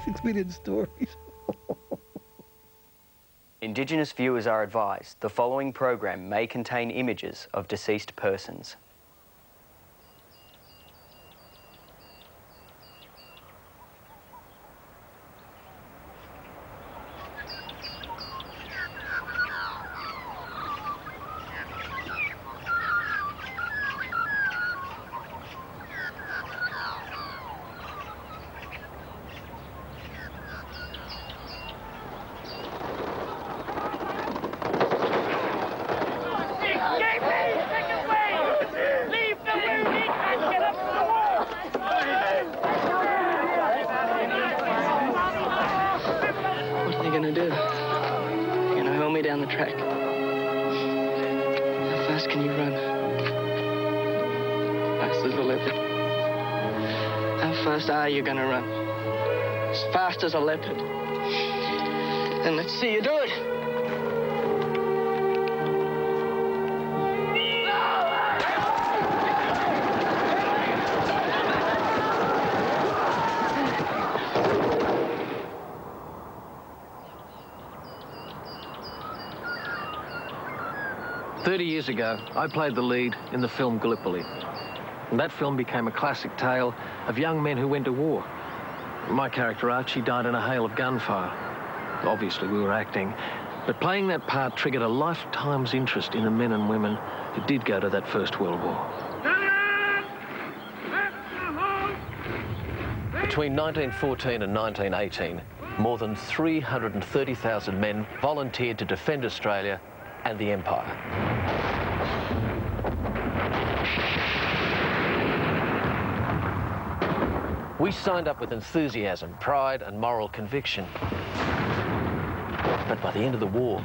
6 million stories. Indigenous viewers are advised the following program may contain images of deceased persons. Down the track. How fast can you run? Fast as a leopard. How fast are you gonna run? As fast as a leopard. Then let's see you do it. 30 years ago, I played the lead in the film Gallipoli. And that film became a classic tale of young men who went to war. My character, Archie, died in a hail of gunfire. Obviously, we were acting, but playing that part triggered a lifetime's interest in the men and women who did go to that First World War. Between 1914 and 1918, more than 330,000 men volunteered to defend Australia and the Empire. We signed up with enthusiasm, pride and moral conviction. But by the end of the war,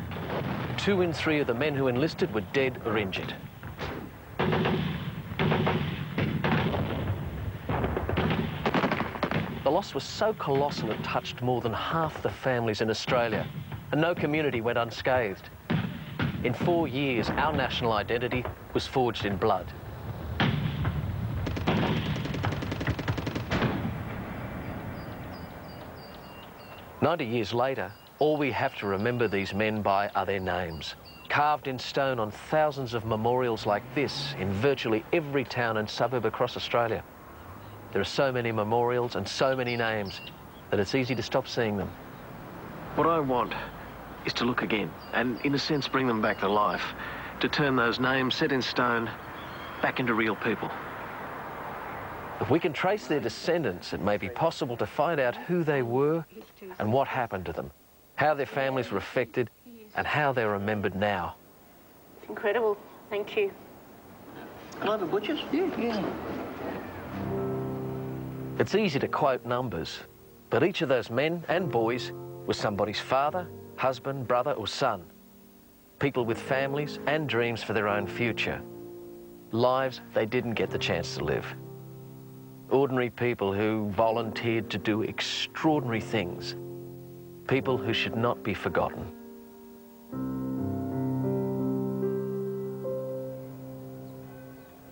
2 in 3 of the men who enlisted were dead or injured. The loss was so colossal it touched more than half the families in Australia, and no community went unscathed. In 4 years, our national identity was forged in blood. "90 years later, all we have to remember these men by are their names, carved in stone on thousands of memorials like this in virtually every town and suburb across Australia. There are so many memorials and so many names that it's easy to stop seeing them. What I want is to look again and, in a sense, bring them back to life, to turn those names set in stone back into real people. If we can trace their descendants, it may be possible to find out who they were and what happened to them, how their families were affected and how they're remembered now." It's incredible. Thank you. Can I have a butcher's? Yeah. It's easy to quote numbers, but each of those men and boys was somebody's father, husband, brother or son. People with families and dreams for their own future. Lives they didn't get the chance to live. Ordinary people who volunteered to do extraordinary things. People who should not be forgotten.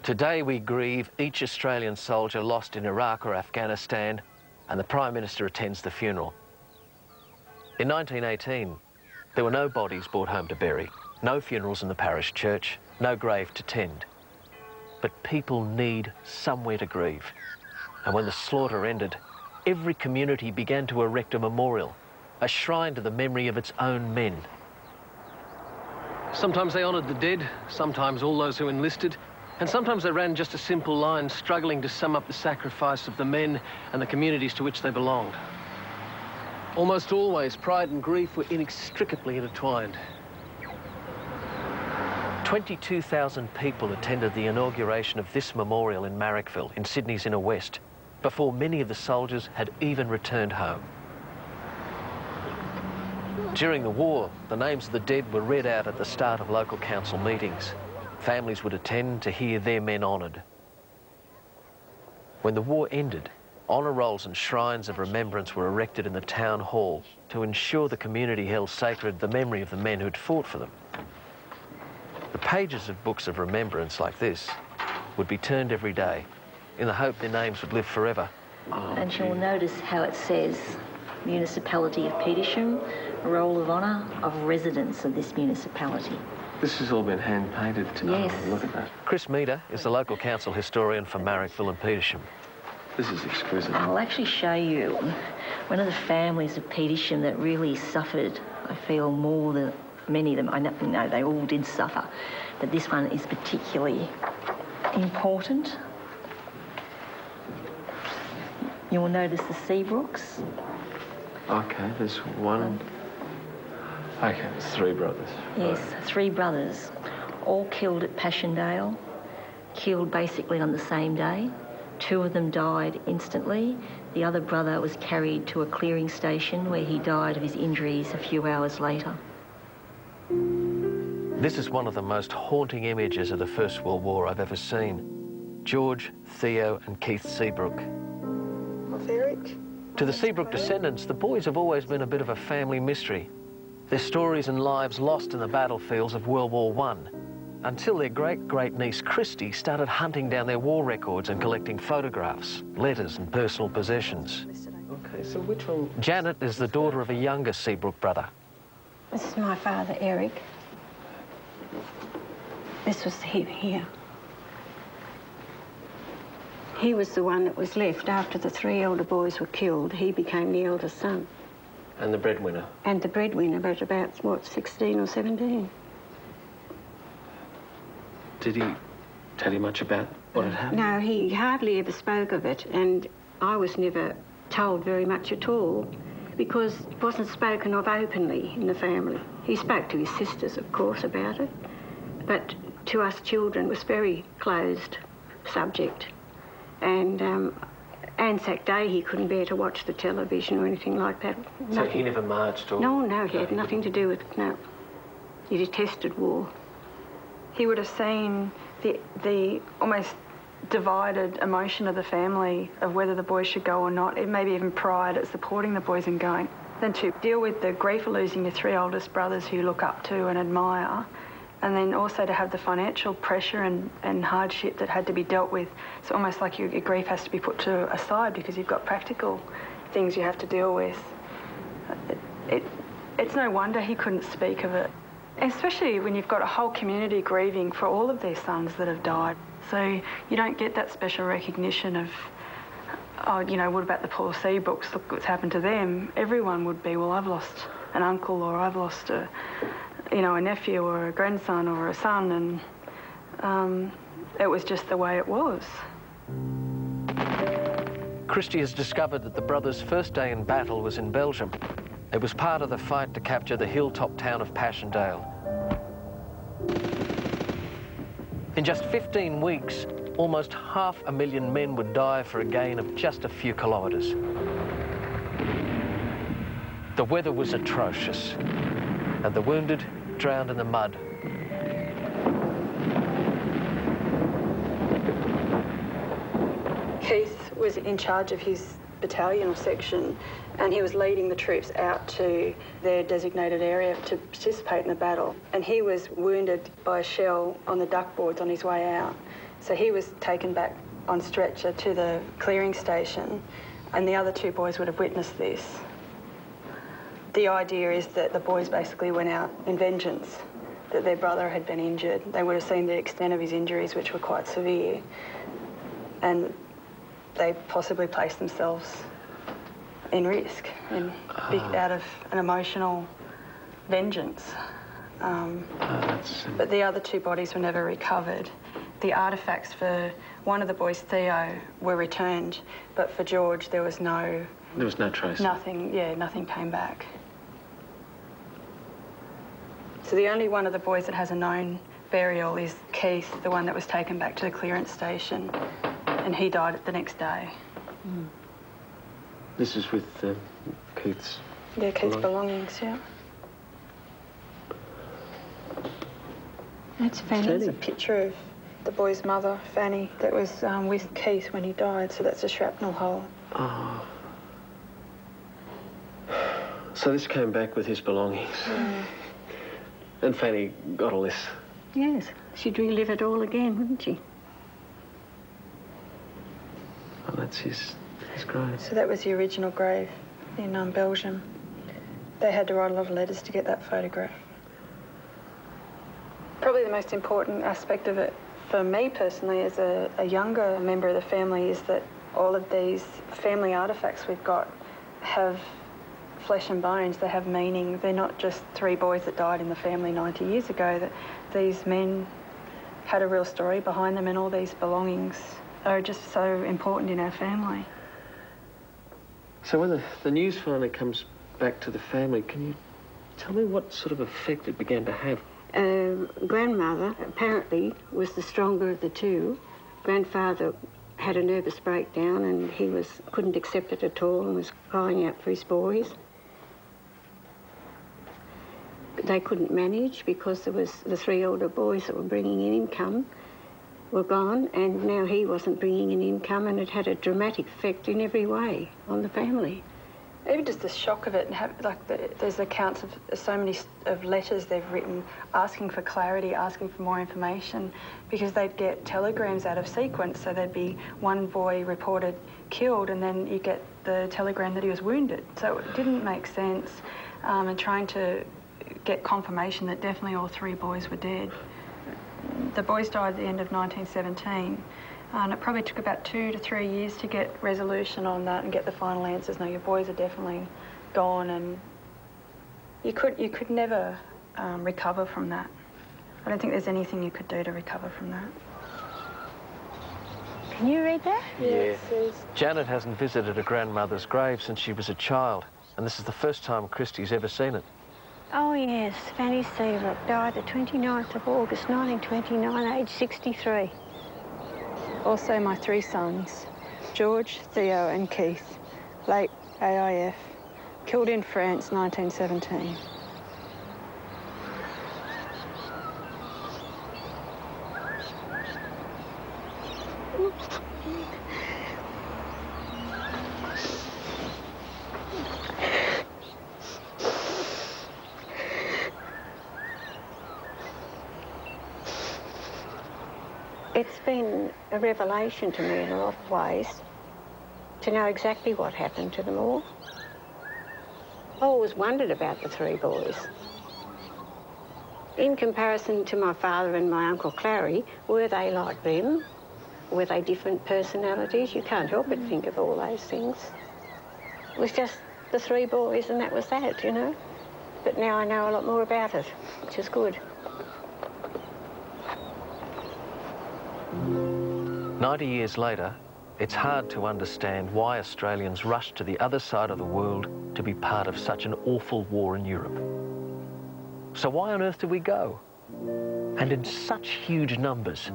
Today we grieve each Australian soldier lost in Iraq or Afghanistan, and the Prime Minister attends the funeral. In 1918, there were no bodies brought home to bury, no funerals in the parish church, no grave to tend. But people need somewhere to grieve. And when the slaughter ended, every community began to erect a memorial, a shrine to the memory of its own men. Sometimes they honoured the dead, sometimes all those who enlisted, and sometimes they ran just a simple line struggling to sum up the sacrifice of the men and the communities to which they belonged. Almost always, pride and grief were inextricably intertwined. 22,000 people attended the inauguration of this memorial in Marrickville, in Sydney's inner west, before many of the soldiers had even returned home. During the war, the names of the dead were read out at the start of local council meetings. Families would attend to hear their men honoured. When the war ended, honour rolls and shrines of remembrance were erected in the town hall to ensure the community held sacred the memory of the men who'd fought for them. The pages of books of remembrance like this would be turned every day in the hope their names would live forever. And you'll notice how it says, municipality of Petersham, Roll of Honour of residents of this municipality. This has all been hand-painted. Yes. Oh, look at that. Chris Meader is the local council historian for Marrickville and Petersham. This is exquisite. I'll actually show you one of the families of Petersham that really suffered, I feel, more than many of them. I know they all did suffer, but this one is particularly important. You will notice the Seabrooks. Okay, there's one. Okay, there's three brothers. Yes, three brothers, all killed at Passchendaele, killed basically on the same day. Two of them died instantly. The other brother was carried to a clearing station where he died of his injuries a few hours later. This is one of the most haunting images of the First World War I've ever seen. George, Theo and Keith Seabrook. Of Eric? To the Seabrook descendants, the boys have always been a bit of a family mystery. Their stories and lives lost in the battlefields of World War I, until their great-great-niece Christy started hunting down their war records and collecting photographs, letters and personal possessions. Okay, so which one? Janet is the daughter of a younger Seabrook brother. This is my father, Eric. This was him here. He was the one that was left after the three elder boys were killed. He became the eldest son. And the breadwinner. And the breadwinner, but about, what, 16 or 17? Did he tell you much about what had happened? No, he hardly ever spoke of it, and I was never told very much at all because it wasn't spoken of openly in the family. He spoke to his sisters, of course, about it, but to us children it was very closed subject. And Anzac Day, he couldn't bear to watch the television or anything like that. So he never marched or...? No, he had nothing to do with it, no. He detested war. He would have seen the almost divided emotion of the family of whether the boys should go or not, maybe even pride at supporting the boys and going. Then to deal with the grief of losing your three oldest brothers who you look up to and admire, and then also to have the financial pressure and hardship that had to be dealt with. It's almost like your grief has to be put to aside because you've got practical things you have to deal with. It's no wonder he couldn't speak of it, especially when you've got a whole community grieving for all of their sons that have died. So you don't get that special recognition of, oh, you know, what about the poor Seabrooks? Look what's happened to them. Everyone would be, well, I've lost an uncle or I've lost a nephew or a grandson or a son, and it was just the way it was. Christy has discovered that the brothers' first day in battle was in Belgium. It was part of the fight to capture the hilltop town of Passchendaele. In just 15 weeks, almost 500,000 men would die for a gain of just a few kilometres. The weather was atrocious, and the wounded drowned in the mud. Keith was in charge of his battalion or section, and he was leading the troops out to their designated area to participate in the battle. And he was wounded by a shell on the duckboards on his way out. So he was taken back on stretcher to the clearing station, and the other two boys would have witnessed this. The idea is that the boys basically went out in vengeance, that their brother had been injured. They would have seen the extent of his injuries, which were quite severe, and they possibly placed themselves in risk and out of an emotional vengeance. But the other two bodies were never recovered. The artefacts for one of the boys, Theo, were returned, but for George there was no... There was no trace? Nothing came back. So the only one of the boys that has a known burial is Keith, the one that was taken back to the clearance station, and he died the next day. Mm. This is with Keith's... Yeah, Keith's belongings, yeah. That's Fanny. There's a picture of the boy's mother, Fanny, that was with Keith when he died, so that's a shrapnel hole. Oh. So this came back with his belongings. Yeah. And Fanny got all this. Yes, she'd relive it all again, wouldn't she? Oh, that's his grave. So that was the original grave. in Belgium. They had to write a lot of letters to get that photograph. Probably the most important aspect of it for me personally as a younger member of the family is that all of these family artefacts we've got have flesh and bones, they have meaning. They're not just 3 boys that died in the family 90 years ago, that these men had a real story behind them, and all these belongings are just so important in our family. So when the news finally comes back to the family, can you tell me what sort of effect it began to have? Grandmother apparently was the stronger of the two. Grandfather had a nervous breakdown and he couldn't accept it at all and was crying out for his boys. They couldn't manage because there was the 3 older boys that were bringing in income were gone, and now he wasn't bringing in income, and it had a dramatic effect in every way on the family. Even just the shock of it, and there's accounts of so many of letters they've written asking for clarity, asking for more information, because they'd get telegrams out of sequence. So there'd be one boy reported killed, and then you get the telegram that he was wounded. So it didn't make sense, and trying to get confirmation that definitely all 3 boys were dead. The boys died at the end of 1917. And it probably took about 2 to 3 years to get resolution on that and get the final answers. No, your boys are definitely gone, and you could never recover from that. I don't think there's anything you could do to recover from that. Can you read that? Yeah. Janet hasn't visited her grandmother's grave since she was a child, and this is the first time Christy's ever seen it. Oh yes, Fanny Seaver died the 29th of August 1929, aged 63. Also my 3 sons, George, Theo and Keith, late AIF, killed in France 1917. It's been a revelation to me in a lot of ways to know exactly what happened to them all. I always wondered about the 3 boys. In comparison to my father and my Uncle Clary, were they like them? Were they different personalities? You can't help but think of all those things. It was just the 3 boys and that was that, you know. But now I know a lot more about it, which is good. 90 years later, it's hard to understand why Australians rushed to the other side of the world to be part of such an awful war in Europe. So why on earth did we go? And in such huge numbers?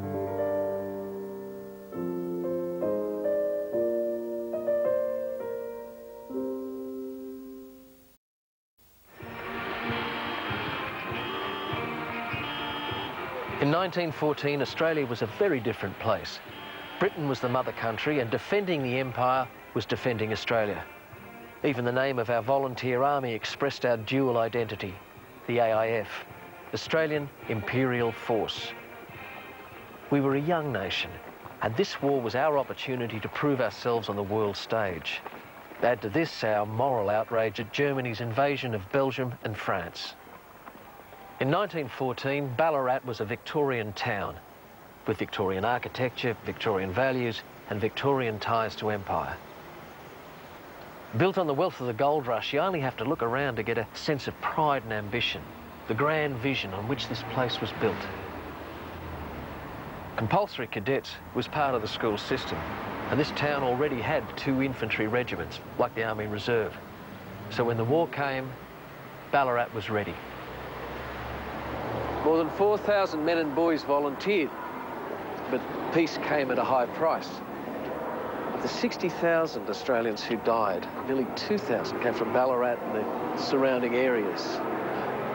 In 1914, Australia was a very different place. Britain was the mother country, and defending the empire was defending Australia. Even the name of our volunteer army expressed our dual identity, the AIF, Australian Imperial Force. We were a young nation, and this war was our opportunity to prove ourselves on the world stage. Add to this our moral outrage at Germany's invasion of Belgium and France. In 1914, Ballarat was a Victorian town, with Victorian architecture, Victorian values, and Victorian ties to empire. Built on the wealth of the gold rush, you only have to look around to get a sense of pride and ambition, the grand vision on which this place was built. Compulsory cadets was part of the school system, and this town already had 2 infantry regiments, like the Army Reserve. So when the war came, Ballarat was ready. More than 4,000 men and boys volunteered, but peace came at a high price. Of the 60,000 Australians who died, nearly 2,000 came from Ballarat and the surrounding areas.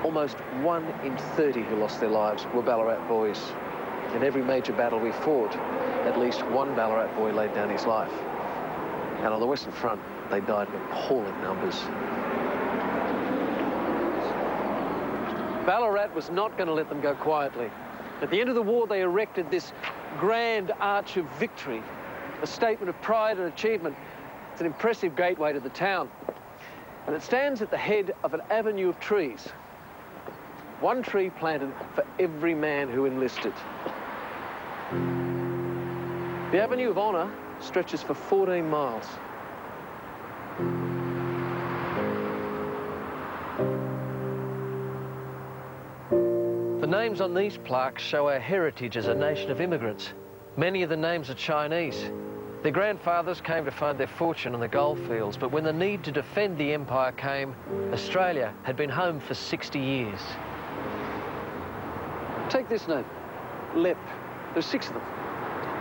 Almost 1 in 30 who lost their lives were Ballarat boys. In every major battle we fought, at least 1 Ballarat boy laid down his life. And on the Western Front, they died in appalling numbers. Ballarat was not going to let them go quietly. At the end of the war, they erected this grand arch of victory, a statement of pride and achievement. It's an impressive gateway to the town. And it stands at the head of an avenue of trees. One tree planted for every man who enlisted. The Avenue of Honour stretches for 14 miles. The names on these plaques show our heritage as a nation of immigrants. Many of the names are Chinese. Their grandfathers came to find their fortune on the goldfields, but when the need to defend the empire came, Australia had been home for 60 years. Take this name, Lep. There's 6 of them.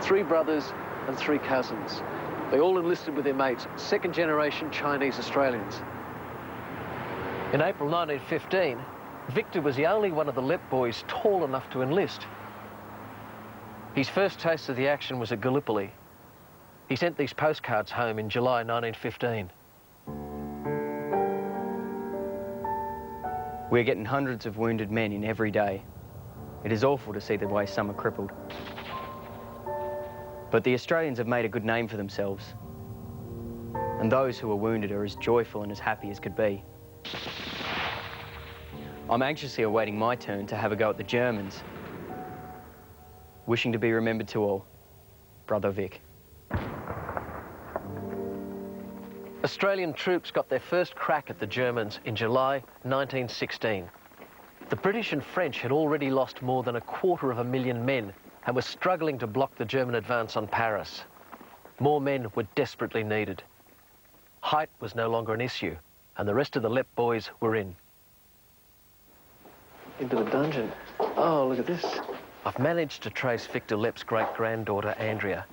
3 brothers and 3 cousins. They all enlisted with their mates, second-generation Chinese Australians. In April 1915, Victor was the only one of the Lep boys tall enough to enlist. His first taste of the action was at Gallipoli. He sent these postcards home in July 1915. We're getting hundreds of wounded men in every day. It is awful to see the way some are crippled. But the Australians have made a good name for themselves. And those who are wounded are as joyful and as happy as could be. I'm anxiously awaiting my turn to have a go at the Germans. Wishing to be remembered to all, Brother Vic. Australian troops got their first crack at the Germans in July 1916. The British and French had already lost more than 250,000 men and were struggling to block the German advance on Paris. More men were desperately needed. Height was no longer an issue, and the rest of the Lep boys were in. Into the dungeon. Oh, look at this. I've managed to trace Victor Lep's great-granddaughter, Andrea.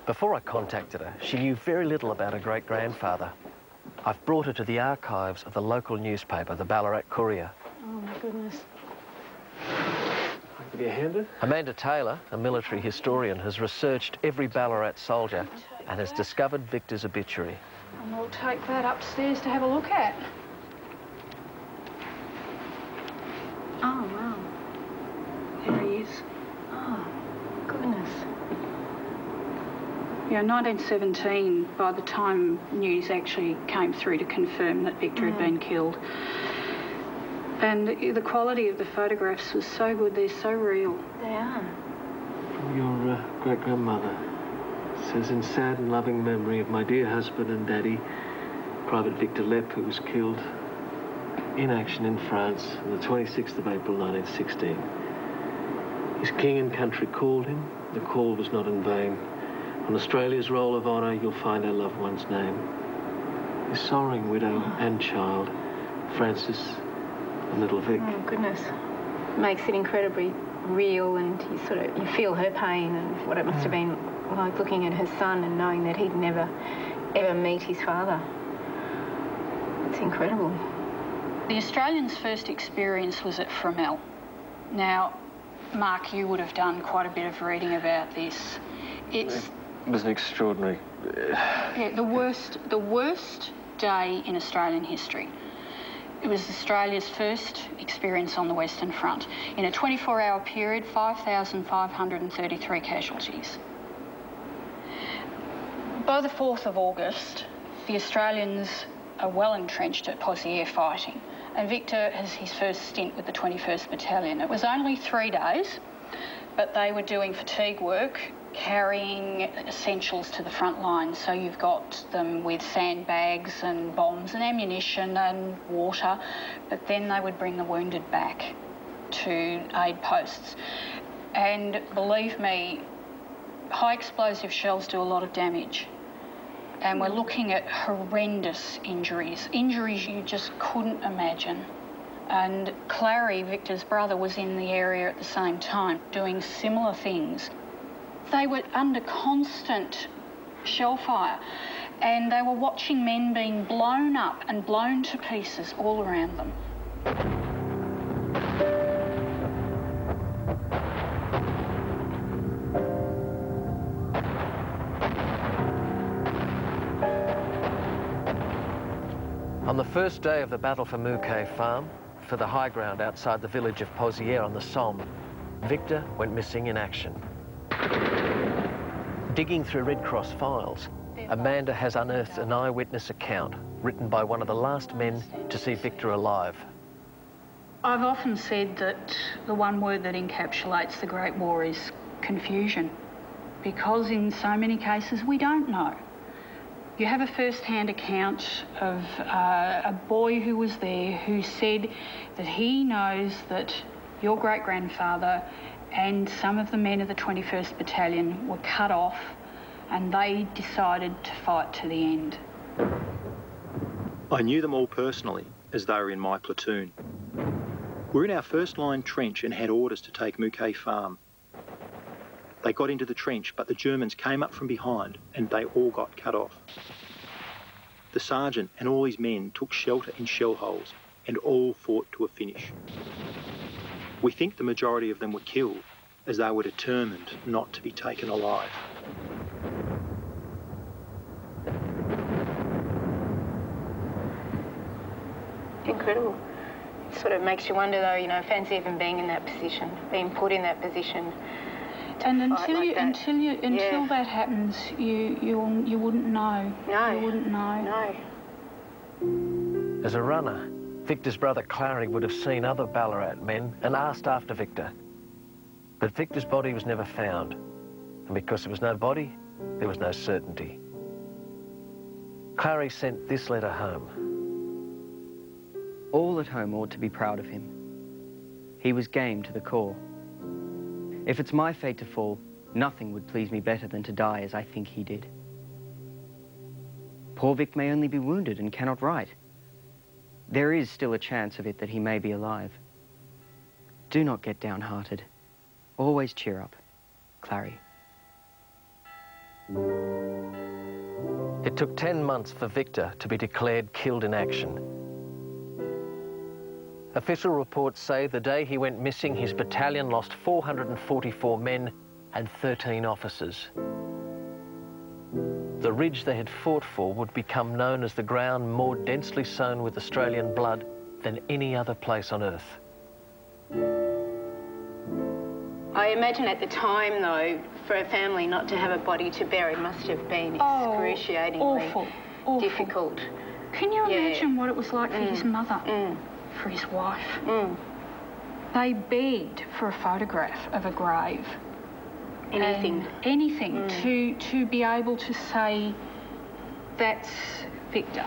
Before I contacted her, she knew very little about her great-grandfather. I've brought her to the archives of the local newspaper, the Ballarat Courier. Oh, my goodness. I'll give you a hand. Amanda Taylor, a military historian, has researched every Ballarat soldier and has discovered Victor's obituary. And we'll take that upstairs to have a look at. Oh, wow. There he is. Oh, goodness. Yeah, 1917, by the time news actually came through to confirm that Victor had been killed. And the quality of the photographs was so good, they're so real. They are. From your great-grandmother. It says, in sad and loving memory of my dear husband and daddy, Private Victor Lep, who was killed in action in France on the 26th of April 1916. His king and country called him. The call was not in vain. On Australia's roll of honour, you'll find our loved one's name. His sorrowing widow and child, Francis and little Vic. Oh, goodness. Makes it incredibly real, and you feel her pain and what it must have been like looking at her son and knowing that he'd never, ever meet his father. It's incredible. The Australians' first experience was at Fromelles. Now, Mark, you would have done quite a bit of reading about this. It was an extraordinary... Yeah, the worst day in Australian history. It was Australia's first experience on the Western Front. In a 24-hour period, 5,533 casualties. By the 4th of August, the Australians are well entrenched at Pozieres fighting, and Victor has his first stint with the 21st Battalion. It was only 3 days, but they were doing fatigue work, carrying essentials to the front line. So you've got them with sandbags and bombs and ammunition and water, but then they would bring the wounded back to aid posts. And believe me, high explosive shells do a lot of damage. And we're looking at horrendous injuries you just couldn't imagine. And Clary, Victor's brother, was in the area at the same time doing similar things. They were under constant shell fire, and they were watching men being blown up and blown to pieces all around them. On the first day of the battle for Mouquet Farm, for the high ground outside the village of Pozieres on the Somme, Victor went missing in action. Digging through Red Cross files, Amanda has unearthed an eyewitness account written by one of the last men to see Victor alive. I've often said that the one word that encapsulates the Great War is confusion, because in so many cases we don't know. You have a first-hand account of a boy who was there who said that he knows that your great-grandfather and some of the men of the 21st Battalion were cut off and they decided to fight to the end. I knew them all personally as they were in my platoon. We were in our first line trench and had orders to take Mouquet Farm. They got into the trench, but the Germans came up from behind and they all got cut off. The sergeant and all his men took shelter in shell holes and all fought to a finish. We think the majority of them were killed as they were determined not to be taken alive. Incredible. It sort of makes you wonder though, you know, fancy even being in that position, being put in that position. And until that happens, you wouldn't know. No. You wouldn't know. No. As a runner, Victor's brother Clary would have seen other Ballarat men and asked after Victor. But Victor's body was never found. And because there was no body, there was no certainty. Clary sent this letter home. All at home ought to be proud of him. He was game to the core. If it's my fate to fall, nothing would please me better than to die as I think he did. Poor Vic may only be wounded and cannot write. There is still a chance of it that he may be alive. Do not get downhearted. Always cheer up. Clary. It took 10 months for Victor to be declared killed in action. Official reports say the day he went missing, his battalion lost 444 men and 13 officers. The ridge they had fought for would become known as the ground more densely sown with Australian blood than any other place on earth. I imagine at the time, though, for a family not to have a body to bury must have been excruciatingly difficult. Can you imagine what it was like for his mother, for his wife? They begged for a photograph of a grave. Anything. Anything to be able to say, that's Victor.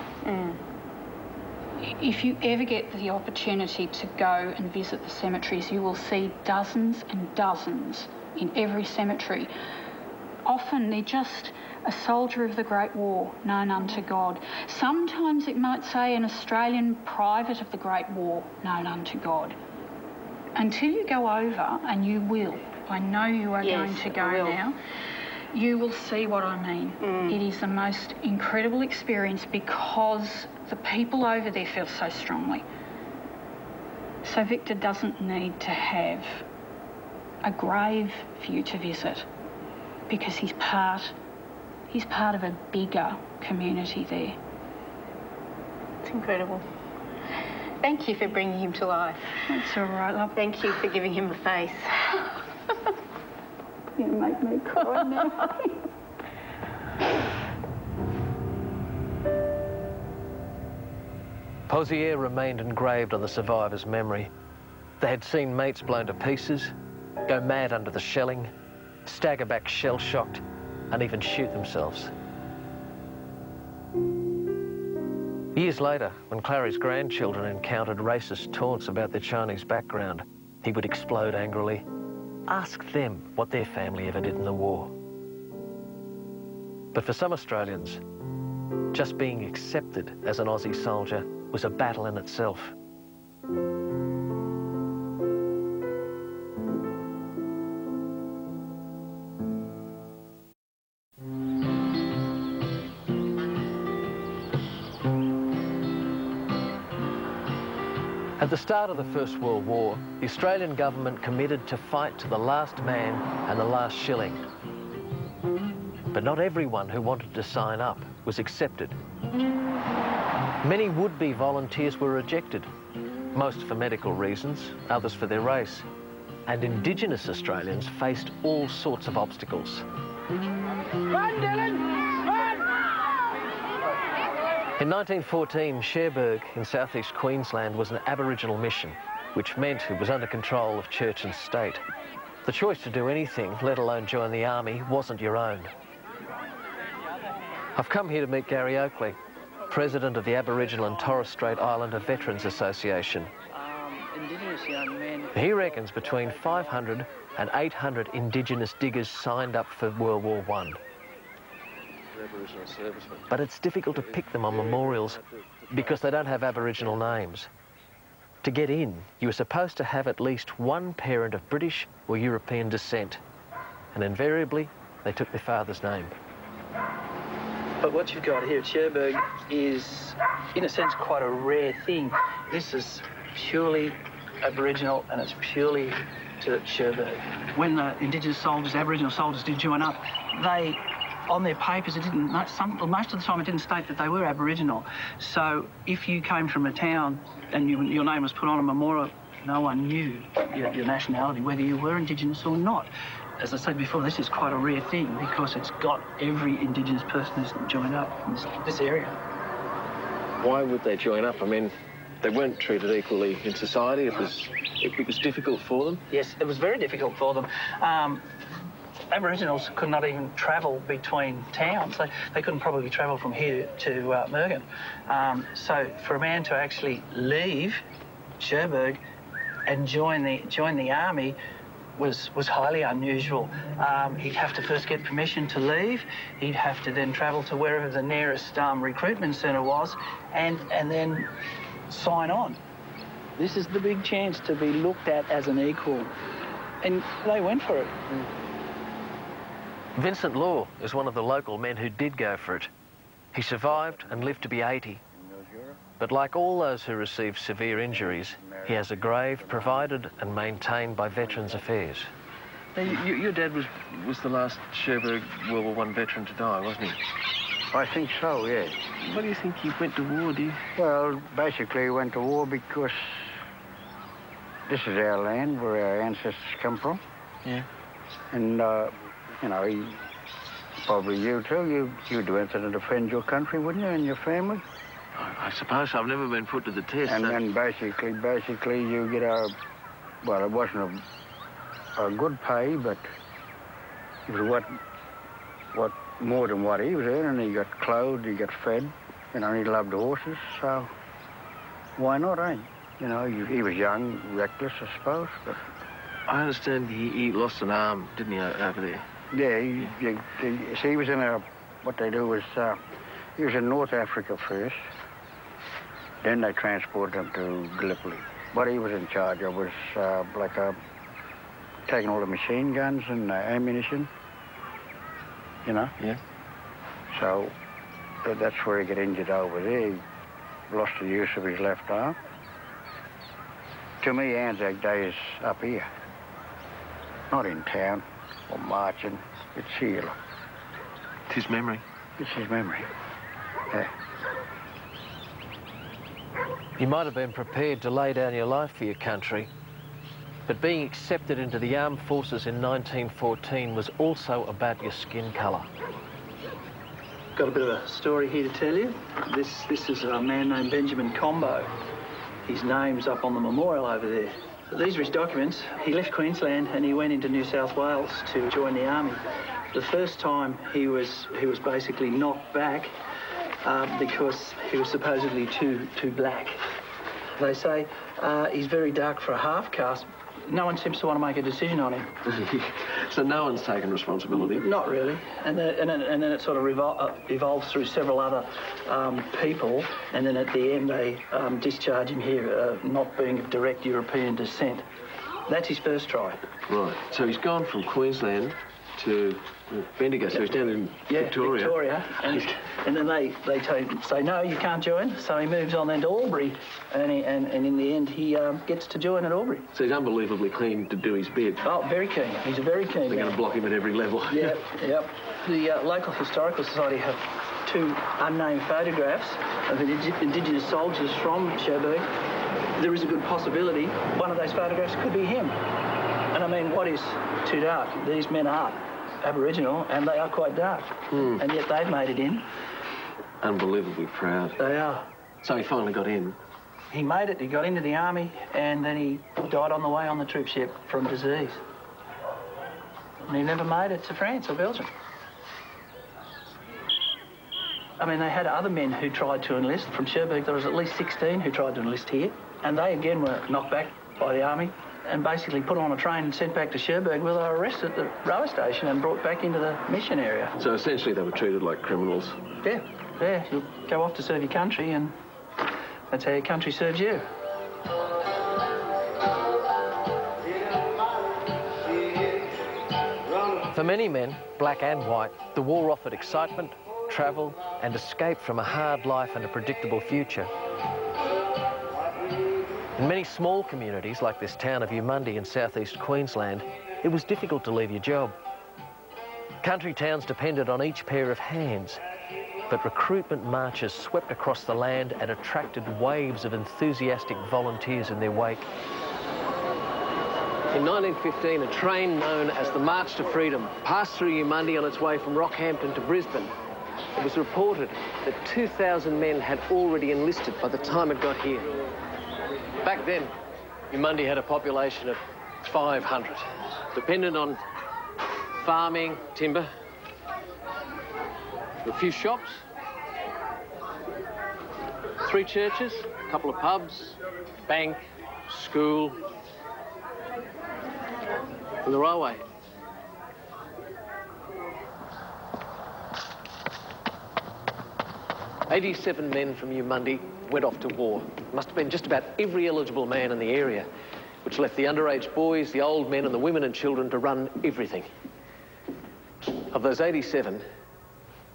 If you ever get the opportunity to go and visit the cemeteries, you will see dozens and dozens in every cemetery. Often they're just a soldier of the Great War, known unto God. Sometimes it might say an Australian private of the Great War, known unto God. Until you go over, and you will, I know you are going to go now, you will see what I mean. It is the most incredible experience because the people over there feel so strongly. So Victor doesn't need to have a grave for you to visit because he's part of a bigger community there. It's incredible. Thank you for bringing him to life. That's all right, love. Thank you for giving him a face. You're going to make me cry now. Pozières remained engraved on the survivors' memory. They had seen mates blown to pieces, go mad under the shelling, stagger back shell-shocked, and even shoot themselves. Years later, when Clary's grandchildren encountered racist taunts about their Chinese background, he would explode angrily. Ask them what their family ever did in the war. But for some Australians, just being accepted as an Aussie soldier was a battle in itself. At the start of the First World War, the Australian government committed to fight to the last man and the last shilling. But not everyone who wanted to sign up was accepted. Many would-be volunteers were rejected, most for medical reasons, others for their race. And Indigenous Australians faced all sorts of obstacles. Run, Dylan! Run! In 1914, Cherbourg in southeast Queensland was an Aboriginal mission, which meant it was under control of church and state. The choice to do anything, let alone join the army, wasn't your own. I've come here to meet Gary Oakley, president of the Aboriginal and Torres Strait Islander Veterans Association. Indigenous young men. He reckons between 500 and 800 Indigenous diggers signed up for World War I. But it's difficult to pick them on memorials because they don't have Aboriginal names. To get in, you were supposed to have at least one parent of British or European descent, and invariably they took their father's name. But what you've got here at Cherbourg is, in a sense, quite a rare thing. This is purely Aboriginal, and it's purely to Cherbourg. When the Indigenous soldiers, Aboriginal soldiers, did join up, they, on their papers, most of the time it didn't state that they were Aboriginal. So if you came from a town and your name was put on a memorial, no one knew your nationality, whether you were Indigenous or not. As I said before, this is quite a rare thing because it's got every Indigenous person who's joined up in this area. Why would they join up? I mean, they weren't treated equally in society. It was difficult for them. Yes, it was very difficult for them. Aboriginals could not even travel between towns. They couldn't probably travel from here to Mergen. So for a man to actually leave Cherbourg and join the army was highly unusual. He'd have to first get permission to leave. He'd have to then travel to wherever the nearest recruitment centre was and then sign on. This is the big chance to be looked at as an equal. And they went for it. Vincent Law is one of the local men who did go for it. He survived and lived to be 80. But like all those who received severe injuries, he has a grave provided and maintained by Veterans Affairs. Now, your dad was the last Cherbourg World War I veteran to die, wasn't he? I think so, yeah. Why do you think he went to war, do you? Well, basically he went to war because this is our land where our ancestors come from. Yeah. And, you know, probably you too, you'd do anything to defend your country, wouldn't you, and your family? I suppose I've never been put to the test. And then basically you get well, it wasn't a good pay, but it was what more than what he was earning. He got clothed, he got fed, you know, he loved horses, so why not, eh? You know, he was young, reckless, I suppose, but... I understand he lost an arm, didn't he, over there? Yeah, see, he was in what they do is, he was in North Africa first. Then they transported him to Gallipoli. What he was in charge of was taking all the machine guns and ammunition, you know? Yeah. So that's where he got injured over there. He lost the use of his left arm. To me, Anzac Day is up here. Not in town or marching. It's here. It's his memory. It's his memory. Yeah. You might have been prepared to lay down your life for your country, but being accepted into the armed forces in 1914 was also about your skin colour. Got a bit of a story here to tell you. This is a man named Benjamin Combo. His name's up on the memorial over there. These are his documents. He left Queensland and he went into New South Wales to join the army. The first time he was basically knocked back because he was supposedly too black. They say he's very dark for a half-caste. No one seems to want to make a decision on him. So no one's taken responsibility? Not really. And then it sort of evolves through several other people, and then at the end they discharge him here, not being of direct European descent. That's his first try. Right. So he's gone from Queensland to Bendigo, so he's down in Victoria. And then they say, no, you can't join. So he moves on then to Albury, and in the end he gets to join at Albury. So he's unbelievably keen to do his bit. Oh, very keen. He's a very keen man. They're going to block him at every level. Yep. The local historical society have 2 unnamed photographs of Indigenous soldiers from Cherbourg. There is a good possibility one of those photographs could be him. And I mean, what is too dark? These men are Aboriginal, and they are quite dark. And yet they've made it in. unbelievably proud. They are. So he finally got in. He made it. He got into the army, and then he died on the way on the troop ship from disease. And he never made it to France or Belgium. I mean, they had other men who tried to enlist from Cherbourg. There was at least 16 who tried to enlist here, and they again were knocked back by the army and basically put on a train and sent back to Cherbourg, where they were arrested at the railway station and brought back into the mission area. So essentially they were treated like criminals? Yeah, yeah. You go off to serve your country, and that's how your country serves you. For many men, black and white, the war offered excitement, travel and escape from a hard life and a predictable future. In many small communities, like this town of Umundi in southeast Queensland, it was difficult to leave your job. Country towns depended on each pair of hands, but recruitment marches swept across the land and attracted waves of enthusiastic volunteers in their wake. In 1915, a train known as the March to Freedom passed through Umundi on its way from Rockhampton to Brisbane. It was reported that 2,000 men had already enlisted by the time it got here. Back then, Umundi had a population of 500, dependent on farming, timber, a few shops, 3 churches, a couple of pubs, bank, school, and the railway. "87 men from Umundi went off to war. Must have been just about every eligible man in the area, which left the underage boys, the old men and the women and children to run everything. Of those 87,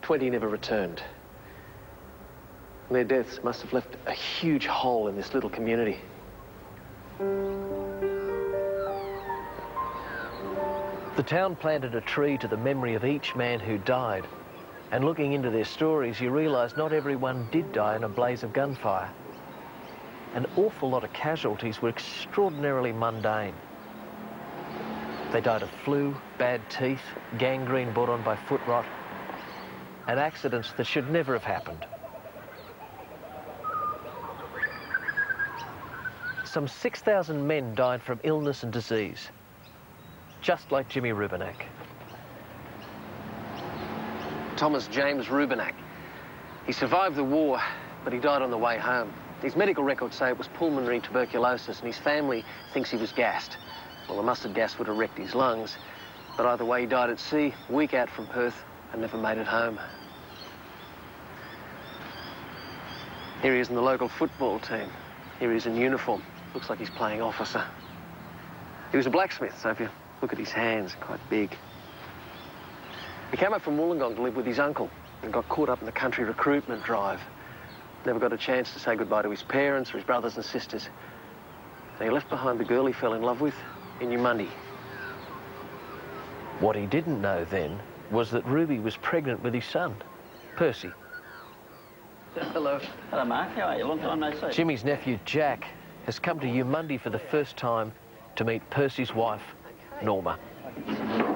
20 never returned. And their deaths must have left a huge hole in this little community. The town planted a tree to the memory of each man who died. And looking into their stories, you realise not everyone did die in a blaze of gunfire. An awful lot of casualties were extraordinarily mundane. They died of flu, bad teeth, gangrene brought on by foot rot, and accidents that should never have happened. Some 6,000 men died from illness and disease, just like Jimmy Rubenak. Thomas James Rubenak. He survived the war, but he died on the way home. His medical records say it was pulmonary tuberculosis, and his family thinks he was gassed. Well, the mustard gas would have wrecked his lungs, but either way, he died at sea, a week out from Perth, and never made it home. Here he is in the local football team. Here he is in uniform. Looks like he's playing officer. He was a blacksmith, so if you look at his hands, quite big. He came up from Wollongong to live with his uncle and got caught up in the country recruitment drive. Never got a chance to say goodbye to his parents or his brothers and sisters. And he left behind the girl he fell in love with in Umundi. What he didn't know then was that Ruby was pregnant with his son, Percy. Hello. Hello, Mark. How are you? Long time no see. Jimmy's nephew, Jack, has come to Umundi for the first time to meet Percy's wife, Norma.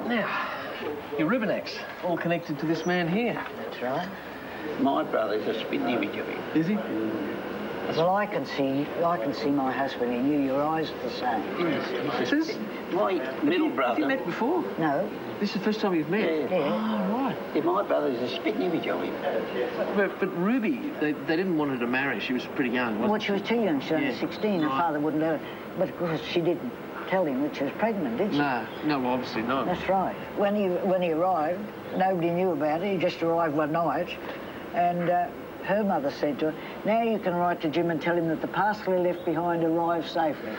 Now, your Rubenaks, all connected to this man here. That's right. My brother's a spitting image of him. Is he? Well, I can see my husband in you. Your eyes are the same. Yes. This is? My middle brother. Have you met before? No. This is the first time you've met? Yeah. Oh, right. Yeah, my brother's a spitting image of him. But Ruby, they didn't want her to marry. She was pretty young, wasn't Well, she was too young. She was only 16. Her father wouldn't let her. But of course, she didn't tell him that she was pregnant, did she? No, obviously not. That's right. When he arrived, nobody knew about it. He just arrived one night, and her mother said to her, "Now you can write to Jim and tell him that the parcel he left behind arrived safely."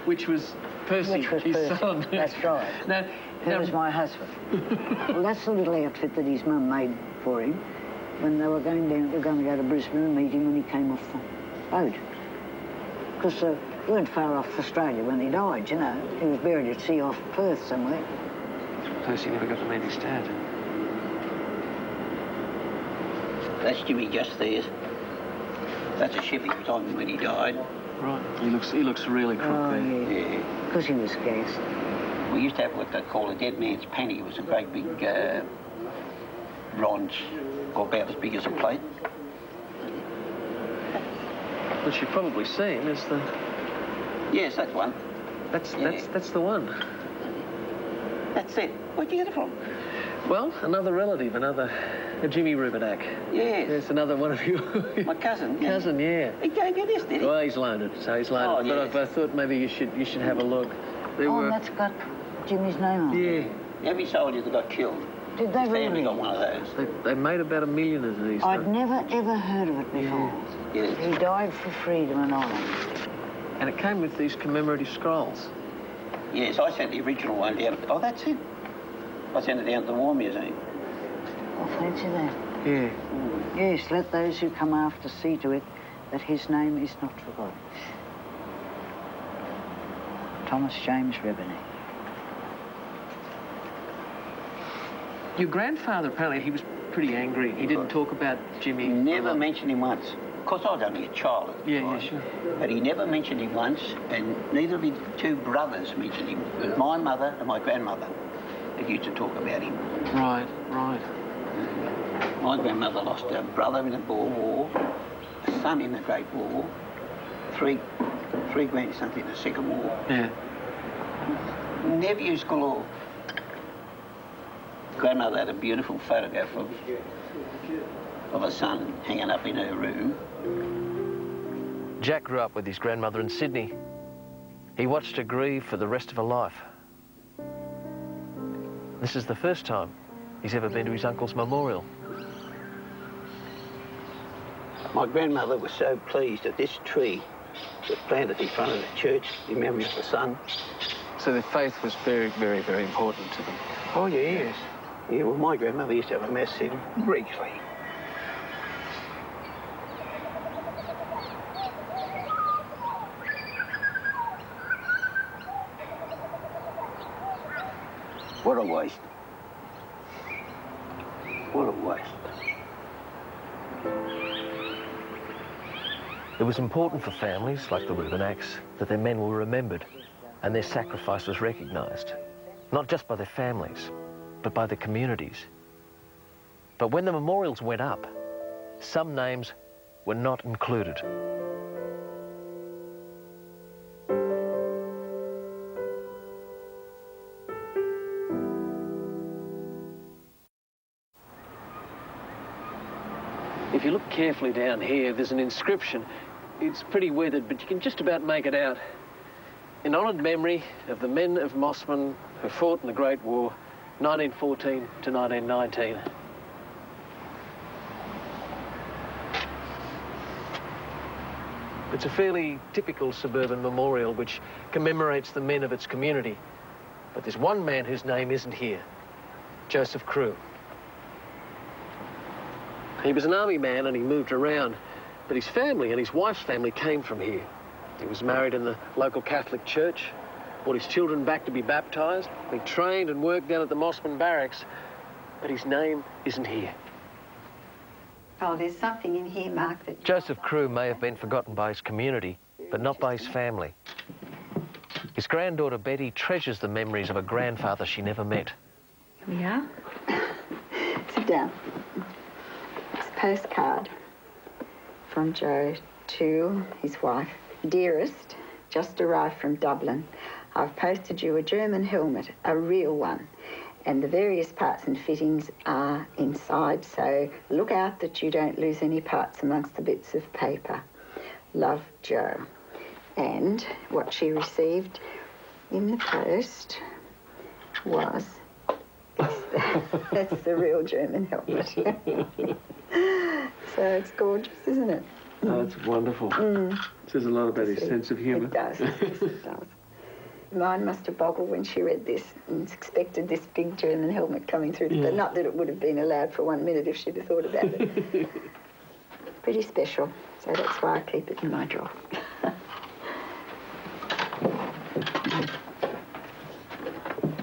Which was Percy, his son. That's right. He was my husband. Well, that's the little outfit that his mum made for him when they were going down. They were going to go to Brisbane and meet him when he came off the boat. Because they weren't far off Australia when he died, you know. He was buried at sea off Perth somewhere. Percy never got to meet his dad. That's Jimmy just there. That's a ship he was on when he died. Right. He looks really crook there. Yeah. Because he was gassed. We used to have what they call a dead man's panty. It was a great big bronze, about as big as a plate. Which you've probably seen is the... Yes, that's one. That's the one. That's it. Where'd you get it from? Well, another relative, a Jimmy Rubenak. Yes. Yes, another one of you. My cousin. Cousin, yeah. He gave you this, did he? Well, he's loaned it, so he's loaned it. Oh, But I thought maybe you should have a look. That's got Jimmy's name on it. Yeah. Every soldier that got killed. Did they His family really? got one of those. They made about 1 million of these. I'd never, ever heard of it before. Yes. He died for freedom and honour. And it came with these commemorative scrolls. Yes, I sent the original one down. Oh, that's it. I sent it down to the War Museum. I fancy that. Yeah. Yes, let those who come after see to it that his name is not forgotten. Thomas James Rebeney. Your grandfather, apparently, he was pretty angry. He didn't talk about Jimmy. Never mentioned him once. Of course, I was only a child at the time. Yeah, sure. But he never mentioned him once, and neither of his two brothers mentioned him. It was my mother and my grandmother that used to talk about him. Right, right. My grandmother lost a brother in the Boer War, a son in the Great War, three grandsons in the Second War. Yeah. Nephews galore. Grandmother had a beautiful photograph of a son hanging up in her room. Jack grew up with his grandmother in Sydney. He watched her grieve for the rest of her life. This is the first time he's ever been to his uncle's memorial. My grandmother was so pleased that this tree was planted in front of the church in memory of the son. So their faith was very, very, very important to them. Oh, yes. Yeah, well, my grandmother used to have a mass in regularly. What a waste. What a waste. It was important for families like the Rubenaks that their men were remembered and their sacrifice was recognised, not just by their families, but by the communities. But when the memorials went up, some names were not included. If you look carefully down here, there's an inscription. It's pretty weathered, but you can just about make it out. In honoured memory of the men of Mossman who fought in the Great War, 1914 to 1919. It's a fairly typical suburban memorial which commemorates the men of its community. But there's one man whose name isn't here, Joseph Crew. He was an army man and he moved around, but his family and his wife's family came from here. He was married in the local Catholic church, brought his children back to be baptised. He trained and worked down at the Mossman Barracks, but his name isn't here. Oh, there's something in here, Mark, that... Joseph Crew may have been forgotten by his community, but not by his family. His granddaughter Betty treasures the memories of a grandfather she never met. Here we are. Sit down. It's a postcard from Joe to his wife. Dearest, just arrived from Dublin. I've posted you a German helmet, a real one, and the various parts and fittings are inside, so look out that you don't lose any parts amongst the bits of paper. Love, Joe. And what she received in the post was that's the real German helmet. So it's gorgeous, isn't it? Oh, that's wonderful. It says a lot about his sense of humour. It does, it does. Mine must have boggled when she read this and expected this big German helmet coming through. Yeah. But not that it would have been allowed for 1 minute if she'd have thought about it. Pretty special, so that's why I keep it in my drawer.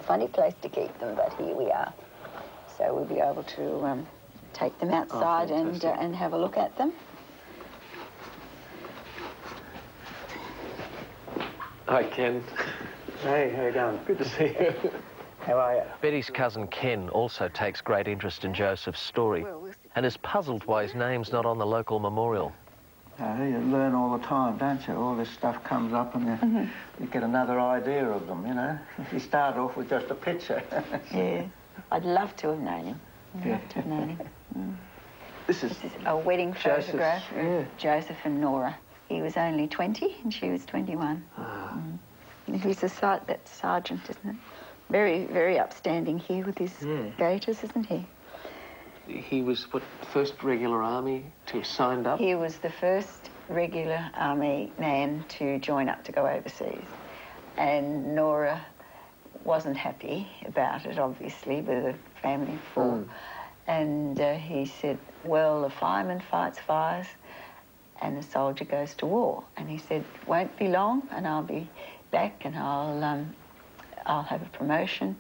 Funny place to keep them, but here we are. So we'll be able to take them outside and have a look at them. Hi, Ken. Hey, how you going? Good to see you. How are you? Betty's cousin Ken also takes great interest in Joseph's story and is puzzled why his name's not on the local memorial. You learn all the time, don't you? All this stuff comes up and you get another idea of them, you know. You start off with just a picture. Yeah, I'd love to have known him. I'd love to have known him. This is a wedding Joseph's, photograph of yeah. Joseph and Nora. He was only 20 and she was 21. He's a that sergeant, isn't it? Very, very upstanding here with his gaiters, isn't he? He was, what, first regular army to have signed up? He was the first regular army man to join up to go overseas. And Nora wasn't happy about it, obviously, with a family of four. And he said, well, the fireman fights fires and the soldier goes to war. And he said, won't be long and I'll be back and I'll have a promotion.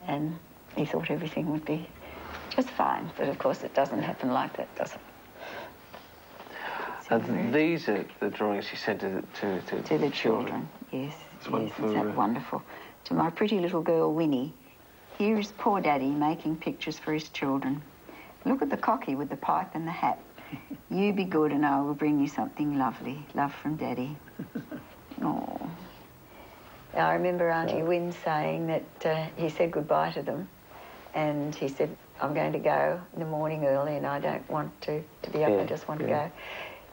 And he thought everything would be just fine. But of course it doesn't happen like that, does it? These are the drawings he sent to the children. Yes, yes, isn't that wonderful? To my pretty little girl, Winnie. Here is poor Daddy making pictures for his children. Look at the cocky with the pipe and the hat. You be good and I will bring you something lovely. Love from Daddy. Oh. I remember Auntie Wynne saying that he said goodbye to them and he said, I'm going to go in the morning early and I don't want to be up, I just want to go.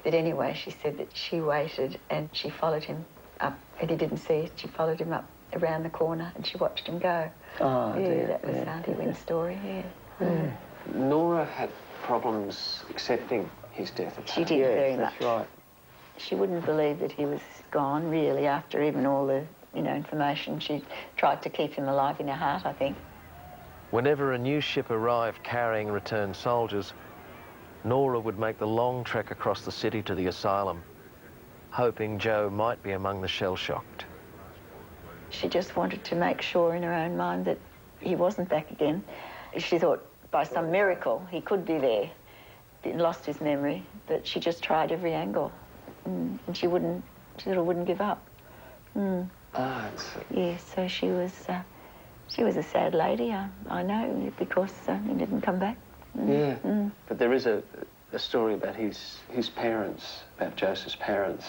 But anyway, she said that she waited and she followed him up and he didn't see it. She followed him up around the corner and she watched him go. Oh, yeah, dear. That was Auntie Wynne's story, yeah. Nora had problems accepting his death. She did very much. That's right. She wouldn't believe that he was gone, really, after even all the, information. She tried to keep him alive in her heart, I think. Whenever a new ship arrived carrying returned soldiers, Nora would make the long trek across the city to the asylum, hoping Joe might be among the shell-shocked. She just wanted to make sure in her own mind that he wasn't back again. She thought by some miracle he could be there. He lost his memory, but she just tried every angle. And she sort of wouldn't give up. Yeah, so she was a sad lady, I know, because he didn't come back. But there is a story about his parents, about Joseph's parents,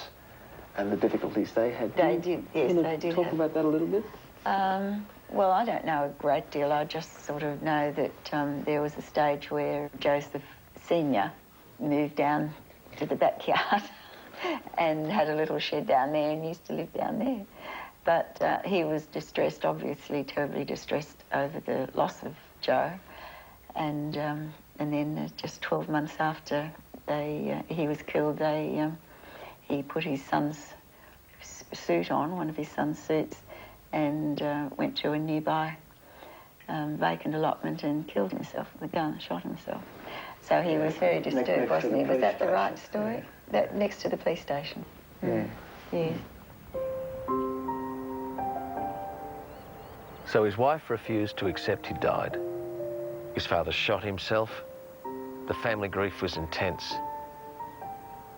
and the difficulties they had. They did, yes, they did. Talk about that a little bit? Well, I don't know a great deal. I just sort of know that there was a stage where Joseph Senior moved down to the backyard and had a little shed down there and used to live down there. But he was distressed, obviously terribly distressed over the loss of Joe. And then just 12 months after he was killed, he put his son's suit on, one of his son's suits, and went to a nearby vacant allotment and killed himself with a gun, shot himself. So he was very disturbed, wasn't he? Was that the right story? That next to the police station? Yeah. So his wife refused to accept he'd died. His father shot himself. The family grief was intense.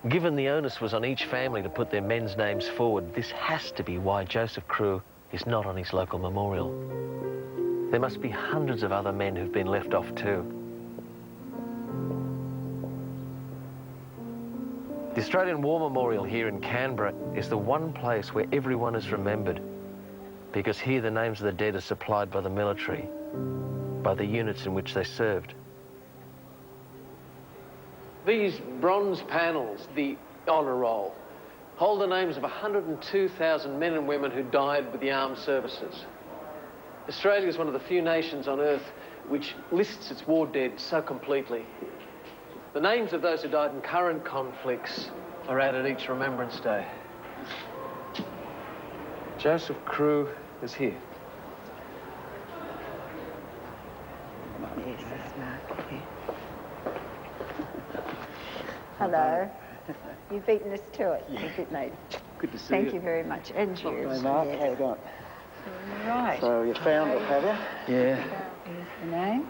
Given the onus was on each family to put their men's names forward, this has to be why Joseph Crewe is not on his local memorial. There must be hundreds of other men who've been left off too. The Australian War Memorial here in Canberra is the one place where everyone is remembered, because here the names of the dead are supplied by the military, by the units in which they served. These bronze panels, the honour roll, hold the names of 102,000 men and women who died with the armed services. Australia is one of the few nations on earth which lists its war dead so completely. The names of those who died in current conflicts are added each Remembrance Day. Joseph Crewe is here. Yes, that's Mark. Yeah. Hello. You've beaten us to it. Yeah. Good, mate. Good to see you. Thank you very much. And yours. Hey, Mark, yes. how you going? Right. So you found it, have you? Yeah. Here's the name.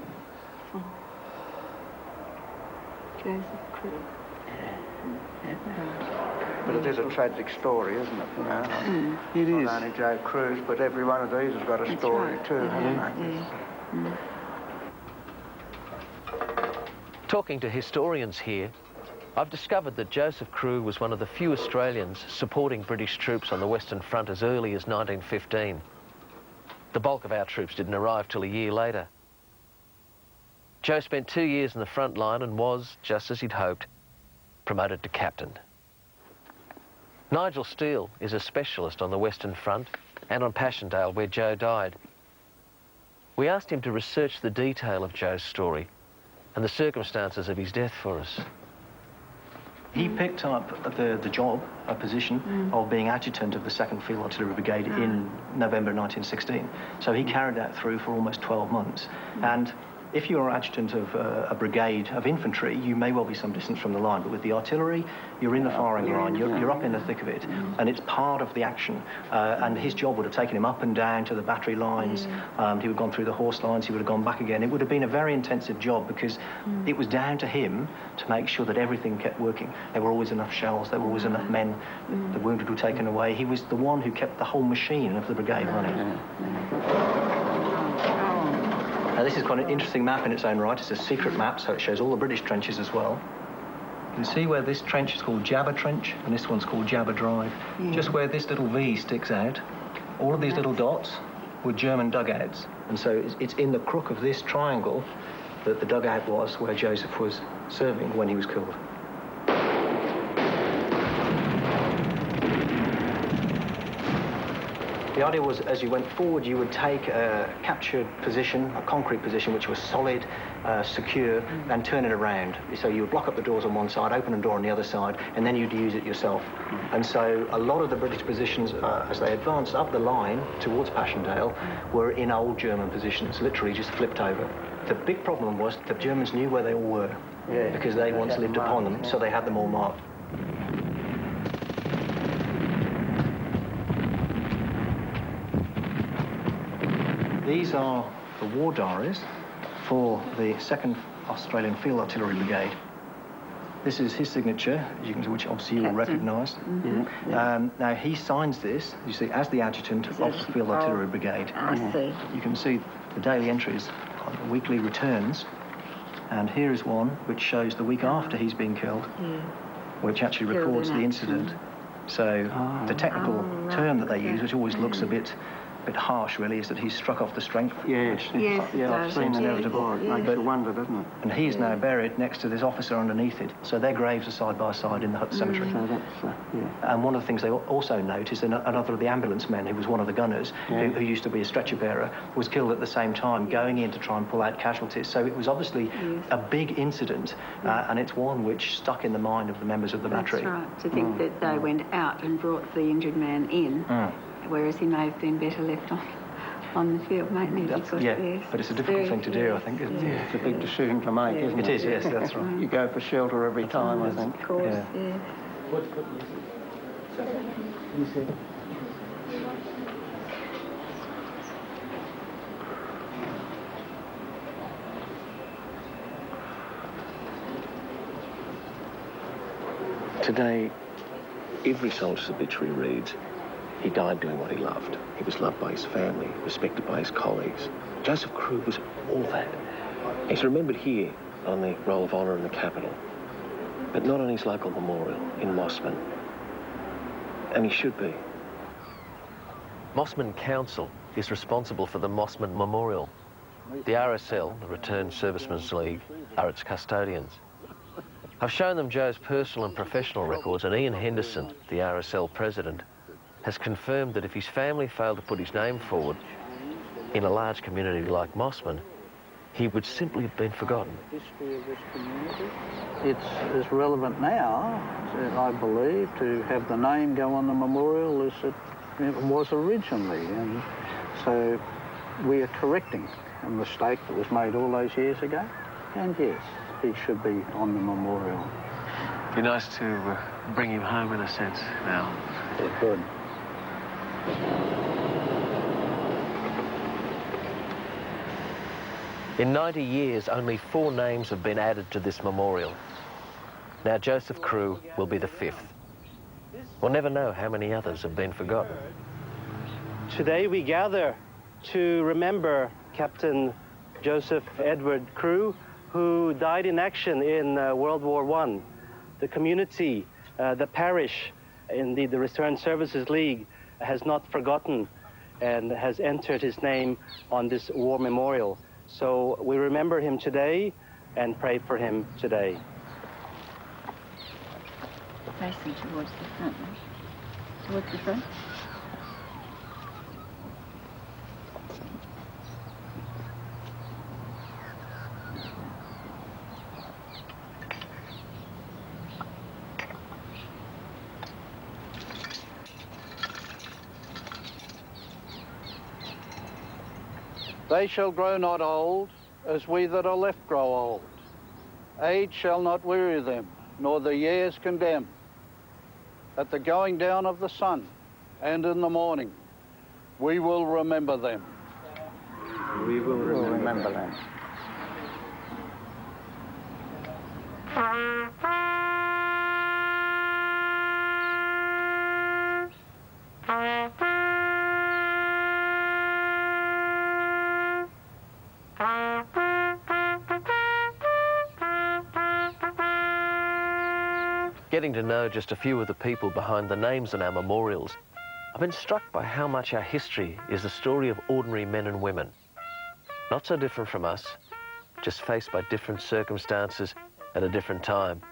Joseph Crewe. But it is a tragic story, isn't it? You know, It is. Not only Joe Crew's, but every one of these has got a story too, hasn't it? Talking to historians here, I've discovered that Joseph Crew was one of the few Australians supporting British troops on the Western Front as early as 1915. The bulk of our troops didn't arrive till a year later. Joe spent 2 years in the front line and was, just as he'd hoped, promoted to captain. Nigel Steele is a specialist on the Western Front and on Passchendaele, where Joe died. We asked him to research the detail of Joe's story and the circumstances of his death for us. He picked up the job, a position, of being adjutant of the 2nd Field Artillery Brigade in November 1916. So he carried that through for almost 12 months. And if you're adjutant of a brigade of infantry, you may well be some distance from the line, but with the artillery, you're in the firing line, you're up in the thick of it, and it's part of the action. And his job would have taken him up and down to the battery lines. He would have gone through the horse lines, he would have gone back again. It would have been a very intensive job because it was down to him to make sure that everything kept working. There were always enough shells, there were always enough men, the wounded were taken away. He was the one who kept the whole machine of the brigade running. Now, this is quite an interesting map in its own right. It's a secret map, so it shows all the British trenches as well. You can see where this trench is called Jabba Trench, and this one's called Jabba Drive. Just where this little V sticks out, all of these little dots were German dugouts. And so it's in the crook of this triangle that the dugout was where Joseph was serving when he was killed. The idea was, as you went forward, you would take a captured position, a concrete position, which was solid, secure, and turn it around. So you would block up the doors on one side, open a door on the other side, and then you'd use it yourself. And so a lot of the British positions, as they advanced up the line towards Passchendaele, were in old German positions, literally just flipped over. The big problem was the Germans knew where they all were, because they once lived upon them, so they had them all marked. These are the war diaries for the 2nd Australian Field Artillery Brigade. This is his signature, as you can see, which obviously you will recognise. Now, he signs this, you see, as the adjutant of the Field Artillery Brigade. I see. You can see the daily entries on the weekly returns. And here is one which shows the week after he's been killed, which actually records the incident. So the technical term that they use, which always looks a bit harsh, really, is that he's struck off the strength. Yes, I've seen inevitable. It makes you wonder, doesn't it? And he is now buried next to this officer underneath it. So their graves are side by side in the Hut Cemetery. So that's, And one of the things they also note is that another of the ambulance men, who was one of the gunners, who used to be a stretcher bearer, was killed at the same time, going in to try and pull out casualties. So it was obviously a big incident, and it's one which stuck in the mind of the members of the battery. That's right. To think that they went out and brought the injured man in. Whereas he may have been better left on the field, mightn't he? But it's a difficult thing to do, I think. It's a big decision to make, isn't it? It is, yes, that's right. You go for shelter every time, I think. Of course, Today, every soldier's obituary reads, he died doing what he loved. He was loved by his family, respected by his colleagues. Joseph Crew was all that. He's remembered here on the Roll of Honour in the capital, but not on his local memorial in Mossman. And he should be. Mossman Council is responsible for the Mossman Memorial. The RSL, the Returned Servicemen's League, are its custodians. I've shown them Joe's personal and professional records, and Ian Henderson, the RSL president, has confirmed that if his family failed to put his name forward in a large community like Mossman, he would simply have been forgotten. History of this community. It's as relevant now, I believe, to have the name go on the memorial as it was originally. And so we are correcting a mistake that was made all those years ago. And yes, he should be on the memorial. It'd be nice to bring him home in a sense now. It could. In 90 years, only 4 names have been added to this memorial. Now Joseph Crew will be the 5th. We'll never know how many others have been forgotten. Today we gather to remember Captain Joseph Edward Crew, who died in action in World War I. The community, the parish, indeed the Returned Services League, has not forgotten and has entered his name on this war memorial. So we remember him today and pray for him today. Facing towards the front, right? Towards the front. They shall grow not old, as we that are left grow old. Age shall not weary them, nor the years condemn. At the going down of the sun, and in the morning, we will remember them. We will remember them. Getting to know just a few of the people behind the names on our memorials, I've been struck by how much our history is the story of ordinary men and women. Not so different from us, just faced by different circumstances at a different time.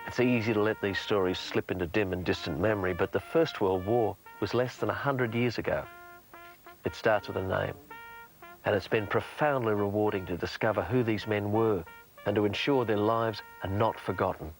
It's easy to let these stories slip into dim and distant memory, but the First World War was less than 100 years ago. It starts with a name, and it's been profoundly rewarding to discover who these men were and to ensure their lives are not forgotten.